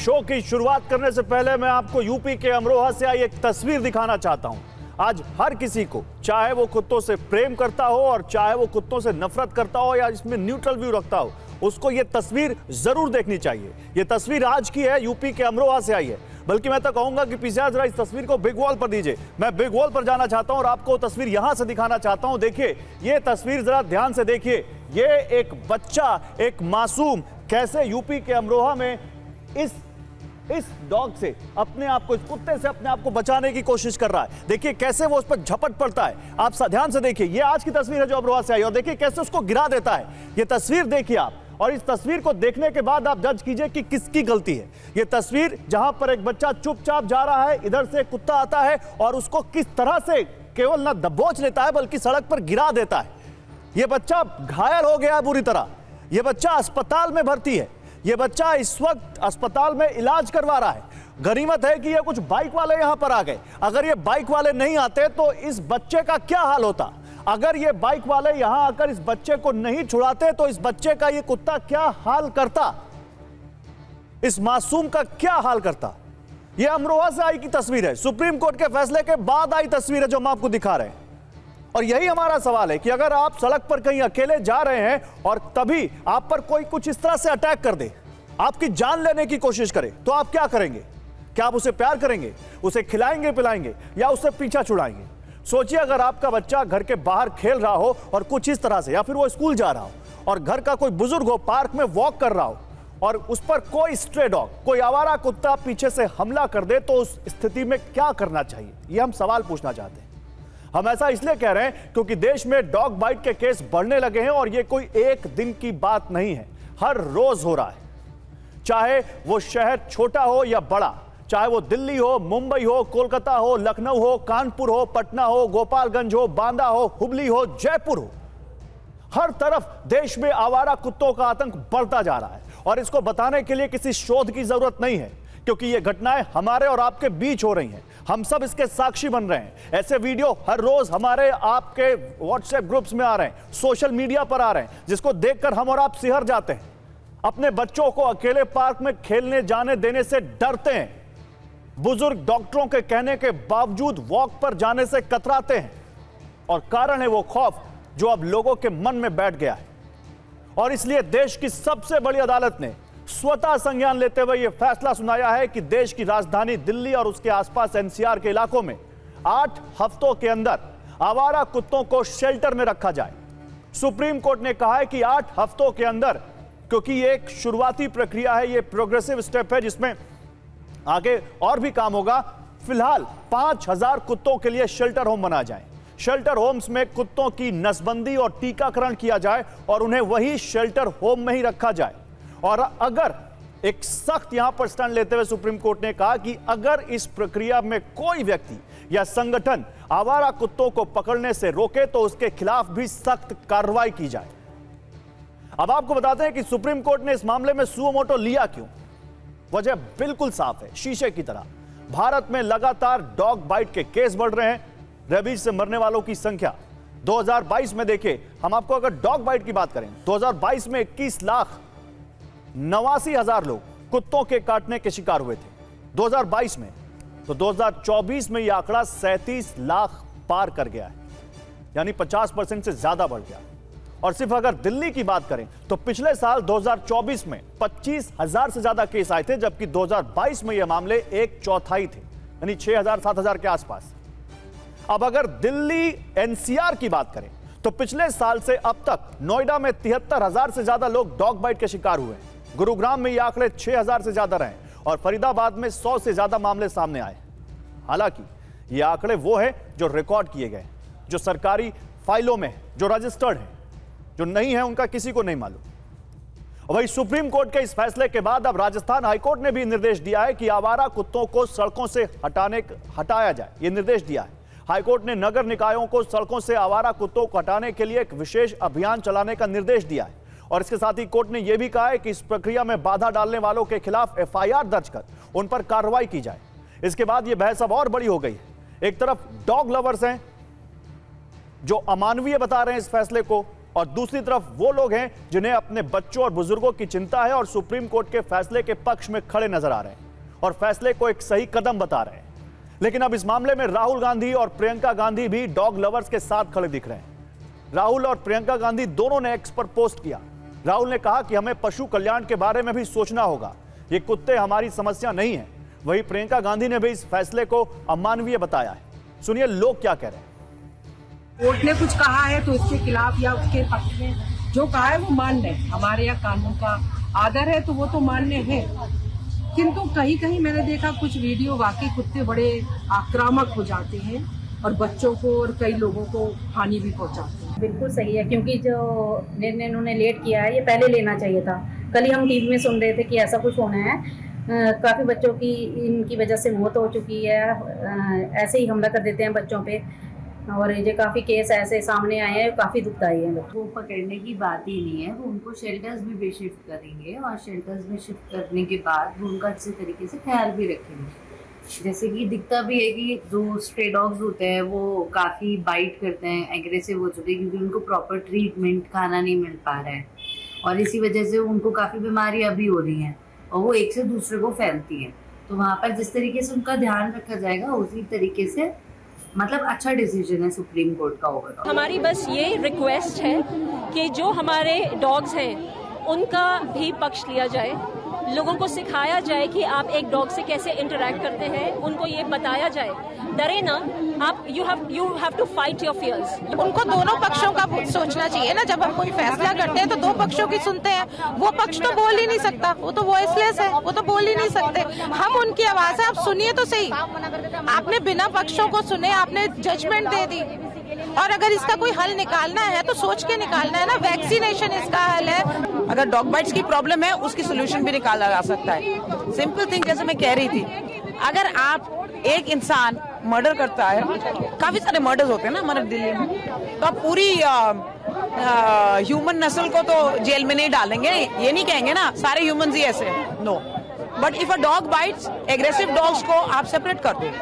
Show की शुरुआत करने से पहले मैं आपको यूपी के अमरोहा से आई एक तस्वीर दिखाना चाहता हूं। आज हर किसी को, चाहे वो कुत्तों से प्रेम करता हो और चाहे वो कुत्तों से नफरत करता हो या इसमें न्यूट्रल व्यू रखता हो, उसको ये तस्वीर जरूर देखनी चाहिए। ये तस्वीर आज की है, यूपी के अमरोहा से आई है। बल्कि मैं तो कहूंगा कि पीछे जरा इस तस्वीर को बिग वॉल पर दीजिए। मैं बिग वॉल पर जाना चाहता हूं और आपको तस्वीर यहां से दिखाना चाहता हूं। देखिए ये तस्वीर, जरा ध्यान से देखिए। ये एक बच्चा, एक मासूम कैसे यूपी के अमरोहा में इस डॉग से अपने आप को, इस कुत्ते से अपने आप को बचाने की कोशिश कर रहा है। देखिए कैसे वो उस पर झपट पड़ता है। आप ध्यान से देखिए, ये आज की तस्वीर है जो अमरोहा से आई, और देखिए कैसे उसको गिरा देता है। ये तस्वीर देखिए आप, और इस तस्वीर को देखने के बाद आप जज कीजिए कि किसकी गलती है। ये तस्वीर जहां पर एक बच्चा चुपचाप जा रहा है, इधर से कुत्ता आता है और उसको किस तरह से केवल ना दबोच लेता है बल्कि सड़क पर गिरा देता है। ये बच्चा घायल हो गया है बुरी तरह। ये बच्चा अस्पताल में भर्ती है। ये बच्चा इस वक्त अस्पताल में इलाज करवा रहा है। गनीमत है कि ये कुछ बाइक वाले यहां पर आ गए। अगर ये बाइक वाले नहीं आते तो इस बच्चे का क्या हाल होता। अगर ये बाइक वाले यहां आकर इस बच्चे को नहीं छुड़ाते तो इस बच्चे का ये कुत्ता क्या हाल करता, इस मासूम का क्या हाल करता। ये अमरोहा से आई की तस्वीर है, सुप्रीम कोर्ट के फैसले के बाद आई तस्वीर है जो हम आपको दिखा रहे हैं। और यही हमारा सवाल है कि अगर आप सड़क पर कहीं अकेले जा रहे हैं और तभी आप पर कोई कुछ इस तरह से अटैक कर दे, आपकी जान लेने की कोशिश करे, तो आप क्या करेंगे? क्या आप उसे प्यार करेंगे, उसे खिलाएंगे पिलाएंगे, या उससे पीछा छुड़ाएंगे? सोचिए अगर आपका बच्चा घर के बाहर खेल रहा हो और कुछ इस तरह से, या फिर वो स्कूल जा रहा हो और घर का कोई बुजुर्ग हो पार्क में वॉक कर रहा हो और उस पर कोई स्ट्रे डॉग, कोई आवारा कुत्ता पीछे से हमला कर दे, तो उस स्थिति में क्या करना चाहिए? ये हम सवाल पूछना चाहते हैं। हम ऐसा इसलिए कह रहे हैं क्योंकि देश में डॉग बाइट के केस बढ़ने लगे हैं और ये कोई एक दिन की बात नहीं है, हर रोज हो रहा है। चाहे वो शहर छोटा हो या बड़ा, चाहे वो दिल्ली हो, मुंबई हो, कोलकाता हो, लखनऊ हो, कानपुर हो, पटना हो, गोपालगंज हो, बांदा हो, हुबली हो, जयपुर हो, हर तरफ देश में आवारा कुत्तों का आतंक बढ़ता जा रहा है। और इसको बताने के लिए किसी शोध की जरूरत नहीं है, क्योंकि ये घटनाएं हमारे और आपके बीच हो रही हैं। हम सब इसके साक्षी बन रहे हैं। ऐसे वीडियो हर रोज हमारे आपके व्हाट्सएप ग्रुप्स में आ रहे हैं, सोशल मीडिया पर आ रहे हैं, जिसको देखकर हम और आप सिहर जाते हैं। अपने बच्चों को अकेले पार्क में खेलने जाने देने से डरते हैं। बुजुर्ग डॉक्टरों के कहने के बावजूद वॉक पर जाने से कतराते हैं, और कारण है वो खौफ जो अब लोगों के मन में बैठ गया है। और इसलिए देश की सबसे बड़ी अदालत ने स्वतः संज्ञान लेते हुए यह फैसला सुनाया है कि देश की राजधानी दिल्ली और उसके आसपास एनसीआर के इलाकों में 8 हफ्तों के अंदर आवारा कुत्तों को शेल्टर में रखा जाए। सुप्रीम कोर्ट ने कहा है कि 8 हफ्तों के अंदर, क्योंकि ये एक शुरुआती प्रक्रिया है, ये प्रोग्रेसिव स्टेप है जिसमें आगे और भी काम होगा। फिलहाल 5000 कुत्तों के लिए शेल्टर होम बना जाए। शेल्टर होम्स में कुत्तों की नसबंदी और टीकाकरण किया जाए और उन्हें वही शेल्टर होम में ही रखा जाए। और अगर एक सख्त यहां पर स्टैंड लेते हुए सुप्रीम कोर्ट ने कहा कि अगर इस प्रक्रिया में कोई व्यक्ति या संगठन आवारा कुत्तों को पकड़ने से रोके तो उसके खिलाफ भी सख्त कार्रवाई की जाए। अब आपको बताते हैं कि सुप्रीम कोर्ट ने इस मामले में सुओ मोटो लिया क्यों। वजह बिल्कुल साफ है, शीशे की तरह। भारत में लगातार डॉग बाइट के केस बढ़ रहे हैं। रेबीज से मरने वालों की संख्या 2022 में देखिए, हम आपको अगर डॉग बाइट की बात करें, 2022 में 21,89,000 लोग कुत्तों के काटने के शिकार हुए थे 2022 में। तो 2024 में यह आंकड़ा 37 लाख पार कर गया है, यानी 50% से ज्यादा बढ़ गया। और सिर्फ अगर दिल्ली की बात करें तो पिछले साल 2024 में 25,000 से ज्यादा केस आए थे, जबकि 2022 में यह मामले 1/4 थे, यानी 6,000-7,000 के आसपास। अब अगर दिल्ली एनसीआर की बात करें तो पिछले साल से अब तक नोएडा में 73,000 से ज्यादा लोग डॉग बाइट के शिकार हुए हैं। गुरुग्राम में यह आंकड़े 6,000 से ज्यादा रहे और फरीदाबाद में 100 से ज्यादा मामले सामने आए। हालांकि ये आंकड़े वो है जो रिकॉर्ड किए गए, जो सरकारी फाइलों में, जो रजिस्टर्ड है। जो नहीं है उनका किसी को नहीं मालूम। वही सुप्रीम कोर्ट के इस फैसले के बाद अब राजस्थान हाईकोर्ट ने भी निर्देश दिया है कि आवारा कुत्तों को सड़कों से हटाया जाए। यह निर्देश दिया है हाईकोर्ट ने। नगर निकायों को सड़कों से आवारा कुत्तों को हटाने के लिए एक विशेष अभियान चलाने का निर्देश दिया है। और इसके साथ ही कोर्ट ने यह भी कहा है कि इस प्रक्रिया में बाधा डालने वालों के खिलाफ एफआईआर दर्ज कर उन पर कार्रवाई की जाए। इसके बाद यह बहस अब और बड़ी हो गई है। एक तरफ डॉग लवर्स हैं जो अमानवीय बता रहे हैं इस फैसले को, और दूसरी तरफ वो लोग हैं जिन्हें अपने बच्चों और बुजुर्गों की चिंता है और सुप्रीम कोर्ट के फैसले के पक्ष में खड़े नजर आ रहे हैं और फैसले को एक सही कदम बता रहे हैं। लेकिन अब इस मामले में राहुल गांधी और प्रियंका गांधी भी डॉग लवर्स के साथ खड़े दिख रहे हैं। राहुल और प्रियंका गांधी दोनों ने एक्स पर पोस्ट किया। राहुल ने कहा कि हमें पशु कल्याण के बारे में भी सोचना होगा, ये कुत्ते हमारी समस्या नहीं है। वहीं प्रियंका गांधी ने भी इस फैसले को अमानवीय बताया है। सुनिए लोग क्या कह रहे हैं। कोर्ट ने कुछ कहा है तो उसके खिलाफ या उसके पक्ष में जो कहा है वो मान्य है। हमारे यहाँ कानून का आदर है तो वो तो मान्य है, किंतु कहीं कहीं मैंने देखा कुछ वीडियो वाकई कुत्ते बड़े आक्रामक हो जाते हैं और बच्चों को और कई लोगों को हानि भी पहुंचाते हैं। बिल्कुल सही है, क्योंकि जो निर्णय इन्होंने लेट किया है ये पहले लेना चाहिए था। कल ही हम टीवी में सुन रहे थे कि ऐसा कुछ होना है। काफ़ी बच्चों की इनकी वजह से मौत हो चुकी है। ऐसे ही हमला कर देते हैं बच्चों पे और ये काफ़ी केस ऐसे सामने आए हैं, काफ़ी दुखदाई है। वो पकड़ने की बात ही नहीं है, वो उनको शेल्टर्स में भी शिफ्ट करेंगे और शेल्टर्स में शिफ्ट करने के बाद वो उनका अच्छे तरीके से ख्याल भी रखेंगे। जैसे कि दिखता भी है कि जो स्ट्रे डॉग्स होते हैं वो काफ़ी बाइट करते हैं, एग्रेसिव हो चुके हैं क्योंकि उनको प्रॉपर ट्रीटमेंट खाना नहीं मिल पा रहा है और इसी वजह से उनको काफ़ी बीमारियाँ भी हो रही हैं और वो एक से दूसरे को फैलती हैं। तो वहाँ पर जिस तरीके से उनका ध्यान रखा जाएगा उसी तरीके से मतलब अच्छा डिसीजन है सुप्रीम कोर्ट का ओवरऑल। हमारी बस ये रिक्वेस्ट है कि जो हमारे डॉग्स हैं उनका भी पक्ष लिया जाए, लोगों को सिखाया जाए कि आप एक डॉग से कैसे इंटरेक्ट करते हैं, उनको ये बताया जाए। डरे ना आप, you have to fight your fears. उनको दोनों पक्षों का सोचना चाहिए ना। जब हम कोई फैसला करते हैं तो दो पक्षों की सुनते हैं। वो पक्ष तो बोल ही नहीं सकता, वो तो वॉइसलेस है, वो तो बोल ही नहीं सकते। हम उनकी आवाज है, आप सुनिए तो सही। आपने बिना पक्षों को सुने आपने जजमेंट दे दी और अगर इसका कोई हल निकालना है तो सोच के निकालना है ना। वैक्सीनेशन इसका हल है। अगर डॉग बाइट्स की प्रॉब्लम है उसकी सोल्यूशन भी निकाला जा सकता है। सिंपल थिंग जैसे मैं कह रही थी, अगर आप एक इंसान मर्डर करता है, काफी सारे मर्डर्स होते हैं ना हमारे दिल्ली में, तो आप पूरी ह्यूमन नस्ल को तो जेल में नहीं डालेंगे। ये नहीं कहेंगे ना सारे ह्यूमंस ही ऐसे, no. But if a dog bites, aggressive dogs को आप सेपरेट कर दो।